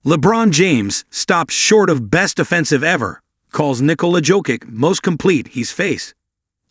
LeBron James stops short of best defensive ever, calls Nikola Jokic most complete he's faced.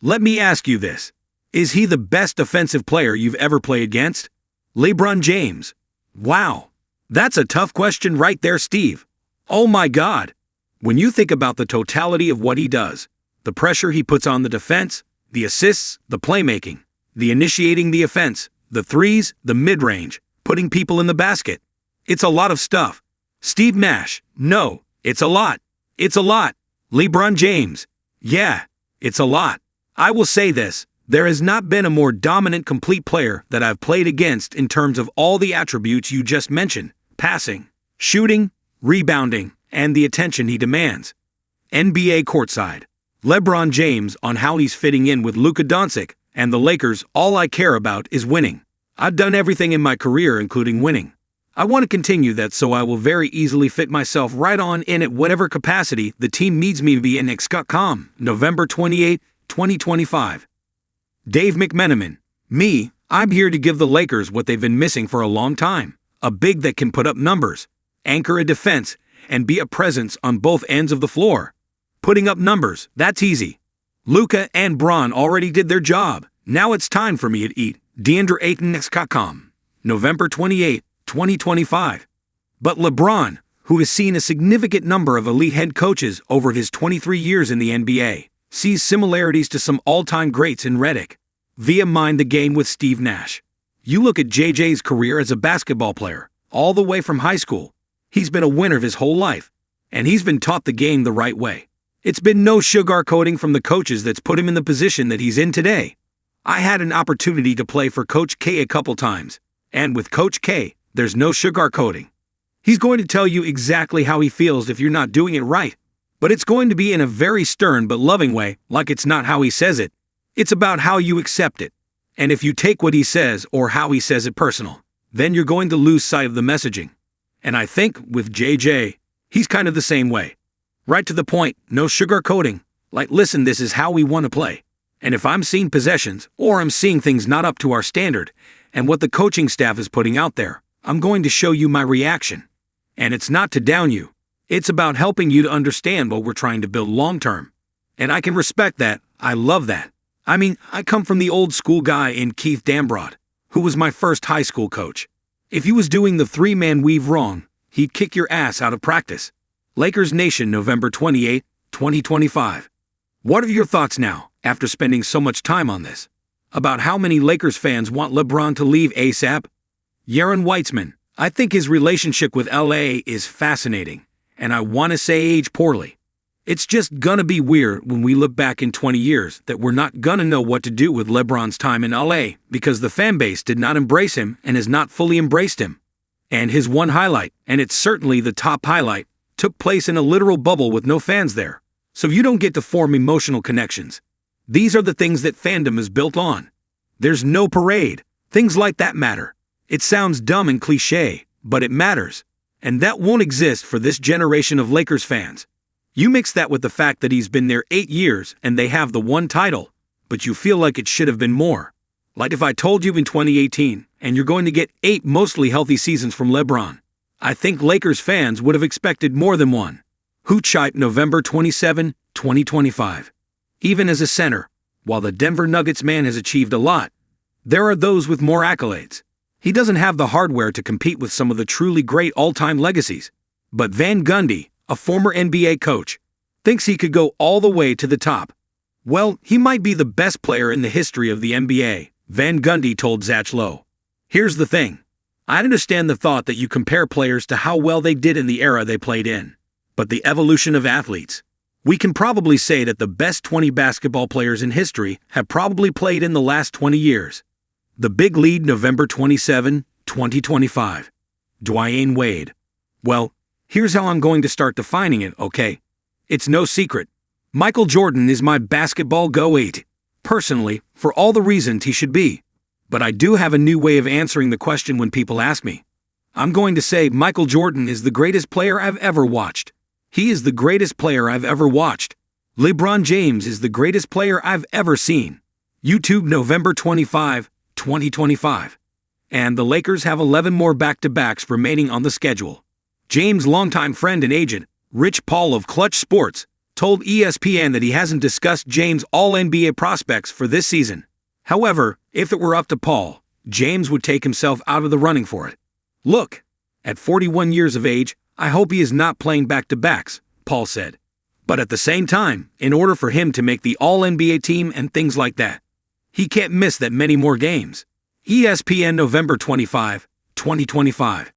Let me ask you this. Is he the best defensive player you've ever played against? LeBron James. Wow. That's a tough question right there, Steve. Oh my God. When you think about the totality of what he does, the pressure he puts on the defense, the assists, the playmaking, the initiating the offense, the threes, the mid-range, putting people in the basket. It's a lot of stuff. Steve Nash. No, it's a lot. It's a lot. LeBron James. Yeah, it's a lot. I will say this. There has not been a more dominant complete player that I've played against in terms of all the attributes you just mentioned: passing, shooting, rebounding, and the attention he demands. NBA courtside. LeBron James on how he's fitting in with Luka Doncic and the Lakers. All I care about is winning. I've done everything in my career including winning. I want to continue that, so I will very easily fit myself right on in at whatever capacity the team needs me to be in. XCOM, November 28, 2025. Dave McMenamin. Me, I'm here to give the Lakers what they've been missing for a long time. A big that can put up numbers, anchor a defense, and be a presence on both ends of the floor. Putting up numbers, that's easy. Luka and Bron already did their job. Now it's time for me to eat. DeAndre Ayton. XCOM, November 28, 2025. But LeBron, who has seen a significant number of elite head coaches over his 23 years in the NBA, sees similarities to some all-time greats in Redick. Via Mind the Game with Steve Nash. You look at JJ's career as a basketball player, all the way from high school. He's been a winner his whole life, and he's been taught the game the right way. It's been no sugarcoating from the coaches that's put him in the position that he's in today. I had an opportunity to play for Coach K a couple times, and with Coach K, there's no sugarcoating. He's going to tell you exactly how he feels if you're not doing it right, but it's going to be in a very stern but loving way, like it's not how he says it. It's about how you accept it. And if you take what he says or how he says it personal, then you're going to lose sight of the messaging. And I think with JJ, he's kind of the same way. Right to the point, no sugarcoating. Like, listen, this is how we want to play. And if I'm seeing possessions, or I'm seeing things not up to our standard, and what the coaching staff is putting out there, I'm going to show you my reaction. And it's not to down you. It's about helping you to understand what we're trying to build long term. And I can respect that. I love that. I mean, I come from the old school guy in Keith Dambrot, who was my first high school coach. If he was doing the three-man weave wrong, he'd kick your ass out of practice. Lakers Nation, November 28, 2025. What are your thoughts now, after spending so much time on this, about how many Lakers fans want LeBron to leave ASAP? Yaron Weitzman. I think his relationship with LA is fascinating, and I want to say age poorly. It's just gonna be weird when we look back in 20 years that we're not gonna know what to do with LeBron's time in LA because the fan base did not embrace him and has not fully embraced him. And his one highlight, and it's certainly the top highlight, took place in a literal bubble with no fans there. So you don't get to form emotional connections. These are the things that fandom is built on. There's no parade. Things like that matter. It sounds dumb and cliche, but it matters. And that won't exist for this generation of Lakers fans. You mix that with the fact that he's been there 8 years and they have the one title, but you feel like it should have been more. Like if I told you in 2018, and you're going to get 8 mostly healthy seasons from LeBron, I think Lakers fans would have expected more than one. Hoochite, November 27, 2025. Even as a center, while the Denver Nuggets man has achieved a lot, there are those with more accolades. He doesn't have the hardware to compete with some of the truly great all-time legacies. But Van Gundy, a former NBA coach, thinks he could go all the way to the top. Well, he might be the best player in the history of the NBA, Van Gundy told Zach Lowe. Here's the thing. I understand the thought that you compare players to how well they did in the era they played in. But the evolution of athletes. We can probably say that the best 20 basketball players in history have probably played in the last 20 years. The Big Lead, November 27, 2025. Dwayne Wade. Well, here's how I'm going to start defining it, okay? It's no secret. Michael Jordan is my basketball go-8. Personally, for all the reasons he should be. But I do have a new way of answering the question when people ask me. I'm going to say Michael Jordan is the greatest player I've ever watched. He is the greatest player I've ever watched. LeBron James is the greatest player I've ever seen. YouTube, November 25, 2025. And the Lakers have 11 more back-to-backs remaining on the schedule. James' longtime friend and agent, Rich Paul of Clutch Sports, told ESPN that he hasn't discussed James' All-NBA prospects for this season. However, if it were up to Paul, James would take himself out of the running for it. "Look, at 41 years of age, I hope he is not playing back-to-backs," Paul said. "But at the same time, in order for him to make the All-NBA team and things like that, he can't miss that many more games." ESPN November 25, 2025.